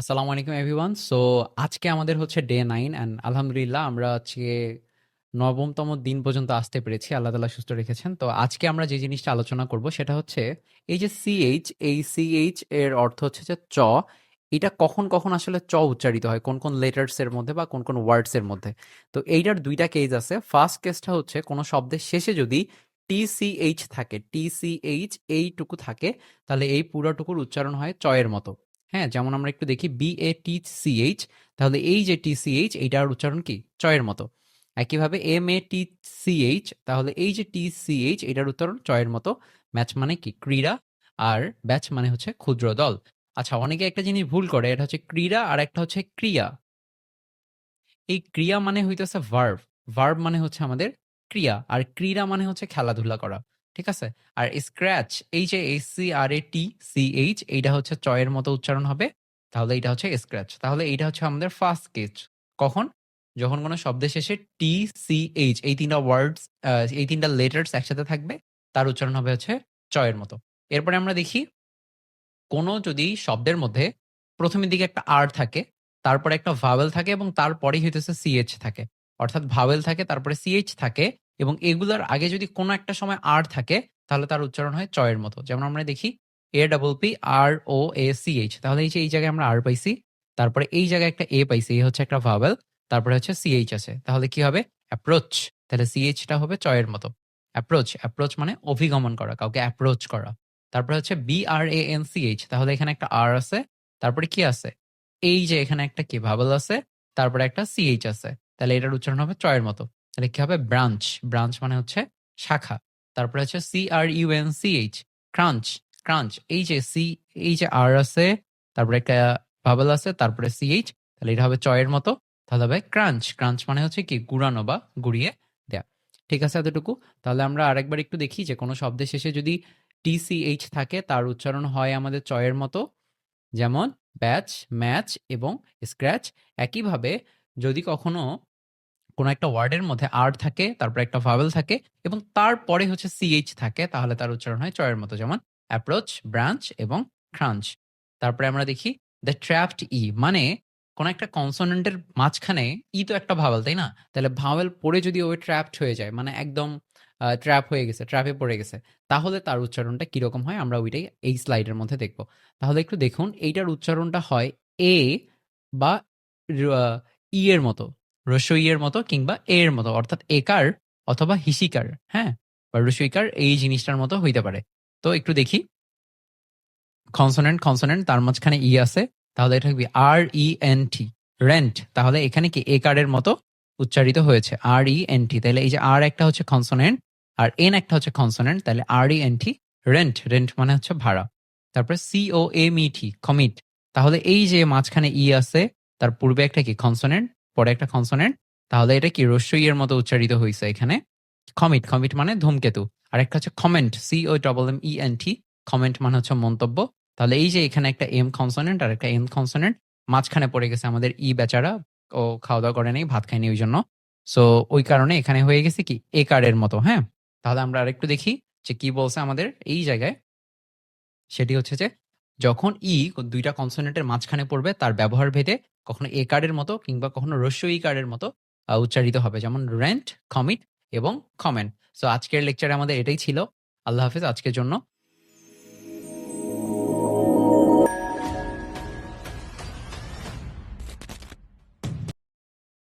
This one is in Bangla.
আসসালামু আলাইকুম এভরিওয়ান। সো আজকে আমাদের হচ্ছে ডে 9 অ্যান্ড আলহামদুলিল্লাহ আমরা আজকে নবমতম দিন পর্যন্ত আসতে পেরেছি। আল্লাহ তাআলা সুস্থ রেখেছেন। তো আজকে আমরা যে জিনিসটা আলোচনা করব সেটা হচ্ছে এই যে সিএইচ, এই সিএইচ এর অর্থ হচ্ছে যে চ। এটা কখন কখন আসলে চ উচ্চারিত হয় কোন কোন লেটার্স এর মধ্যে বা কোন কোন ওয়ার্ডস এর মধ্যে। তো এইটার দুইটা কেস আছে। ফার্স্ট কেসটা হচ্ছে কোনো শব্দের শেষে যদি টিসিএইচ থাকে, টিসিএইচ এইটুকু থাকে, তাহলে এই পুরোটুকুর উচ্চারণ হয় চ এর মতো। হ্যাঁ, যেমন আমরা একটু দেখি BATCH, তাহলে এই যে TCH এইটার উচ্চারণ কি চ এর মতো। একইভাবে MATCH, তাহলে এই যে TCH এটার উচ্চারণ চ এর মতো। ম্যাচ মানে কি ক্রীড়া, আর ব্যাচ মানে হচ্ছে ক্ষুদ্র দল। আচ্ছা, অনেকে একটা জিনিস ভুল করে, এটা হচ্ছে ক্রীড়া আর একটা হচ্ছে ক্রিয়া। এই ক্রিয়া মানে হইতেছে ভার্ব, ভার্ব মানে হচ্ছে আমাদের ক্রিয়া, আর ক্রীড়া মানে হচ্ছে খেলাধুলা করা। ঠিক আছে? আর স্ক্র্যাচ, এই যে SCRATCH, এইটা হচ্ছে চ এর মতো উচ্চারণ হবে, তাহলে এইটা হচ্ছে স্ক্র্যাচ। তাহলে এইটা হচ্ছে আমাদের ফার্স্ট কেস। কখন? যখন কোনো শব্দের শেষে TCH এই তিনটা ওয়ার্ডস, এই তিনটা লেটার্স একসাথে থাকবে, তার উচ্চারণ হবে হচ্ছে চ এর মতো। এরপরে আমরা দেখি কোনো যদি শব্দের মধ্যে প্রথমের দিকে একটা আর থাকে, তারপরে একটা ভাওয়েল থাকে এবং তারপরেই হইতেছে সিএইচ থাকে। অর্থাৎ ভাওয়েল থাকে, তারপরে সিএইচ থাকে, এবং এগুলার আগে যদি কোনো একটা সময় আর থাকে, তাহলে তার উচ্চারণ হয় চ এর মতো। যেমন আমরা দেখি APPROACH, তাহলে এই যে এই জায়গায় আমরা আর পাইছি, তারপরে এই জায়গায় একটা এ পাইছি, এই হচ্ছে একটা ভাওয়েল, তারপরে হচ্ছে সিএইচ আছে, তাহলে কি হবে অ্যাপ্রোচ। তাহলে সিএইচটা হবে চ এর মতো। অ্যাপ্রোচ, অ্যাপ্রোচ মানে অভিগমন করা, কাউকে অ্যাপ্রোচ করা। তারপরে হচ্ছে BRANCH, তাহলে এখানে একটা আর আছে, তারপরে কি আছে, এই যে এখানে একটা কি ভাবেল আছে, তারপরে একটা সিএইচ আছে, তাহলে এটার উচ্চারণ হবে চ এর মতো। তাহলে কি হবে ব্রাঞ্চ, ব্রাঞ্চ মানে হচ্ছে শাখা। তারপরে হচ্ছে CRUNCH, ক্রাঞ্চ, ক্রাঞ্চ, এই যে সি, এই যে আর আছে, তারপরে একটা ভাবেল আছে, তারপরে সিএইচ, তাহলে এটা হবে চ এর মতো। তাহলে হবে ক্রাঞ্চ, ক্রাঞ্চ মানে হচ্ছে কি গুড়ানো বা গুড়িয়ে দেয়া। ঠিক আছে এতটুকু। তাহলে আমরা আরেকবার একটু দেখি যে কোনো শব্দের শেষে যদি TCH থাকে, তার উচ্চারণ হয় আমাদের চ এর মতো। যেমন ব্যাচ, ম্যাচ এবং স্ক্র্যাচ। একইভাবে যদি কখনো কোনো একটা ওয়ার্ডের মধ্যে আর থাকে, তারপর একটা ভাওয়েল থাকে, এবং তারপরে হচ্ছে সিএইচ থাকে, তাহলে তার উচ্চারণ হয় চ এর মতো। যেমন অ্যাপ্রোচ, ব্রাঞ্চ এবং ক্রাঞ্চ। তারপরে আমরা দেখি দ্য ট্র্যাপড ই, মানে কোন একটা কনসোনেন্টের মাঝখানে ই তো একটা ভাওয়েল, তাই না? তাহলে ভাওয়েল পড়ে যদি ওই ট্র্যাপড হয়ে যায়, মানে একদম ট্র্যাপ হয়ে গেছে, ট্র্যাপে পড়ে গেছে, তাহলে তার উচ্চারণটা কিরকম হয় আমরা ওইটাই এই স্লাইডের মধ্যে দেখব। তাহলে একটু দেখুন, এইটার উচ্চারণটা হয় এ বা ই এর মতো, রস্বই এর মতো কিংবা এ এর মতো, অর্থাৎ একার অথবা হিসিকার, হ্যাঁ, বা রস্বইকার, এই জিনিসটার মতো হইতে পারে। তো একটু দেখি, কনসোনেন্ট, কনসোনেন্ট, তার মাঝখানে ই আছে, তাহলে এটা হবে RENT, রেন্ট। তাহলে এখানে কি একারের মতো উচ্চারিত হয়েছে RENT। তাহলে এই যে আর একটা হচ্ছে কনসোনেন্ট আর এন একটা হচ্ছে কনসোনেন্ট, তাহলে RENT, রেন্ট, রেন্ট মানে হচ্ছে ভাড়া। তারপরে COMET, কমিট, তাহলে এই যে মাঝখানে ই আছে, তার পূর্বে একটা কি কনসোনেন্ট, পরে একটা কনসোনেন্ট, তাহলে এটা কি রস্বই এর মতো উচ্চারিত হয়েছে এখানে কমিট, কমিট মানে ধূমকেতু। আর একটা হচ্ছে কমেন্ট, COMMENT, কমেন্ট মানে হচ্ছে মন্তব্য। তাহলে এই যে এখানে একটা এম কনসোনেন্ট আর একটা এন কনসোনেন্ট, মাঝখানে পড়ে গেছে আমাদের ই বেচারা, ও খাওয়া দাওয়া করে নেই, ভাত খায়নি ওই জন্য। সো ওই কারণে এখানে হয়ে গেছে কি এ কার্ডের মতো। হ্যাঁ, তাহলে আমরা আরেকটু দেখি যে কি বলছে আমাদের এই জায়গায়। সেটি হচ্ছে যে যখন দুইটা কনসোনেন্টের মাঝখানে পড়বে, তার ব্যবহার ভেদে কখনো এ কার্ডের মতো কিংবা কখনো রস্য ই কার্ডের মতো উচ্চারিত হবে, যেমন রেন্ট, কমিট এবং কমেন্ট। সো আজকের লেকচারে আমাদের এটাই ছিল। আল্লাহ হাফেজ আজকের জন্য।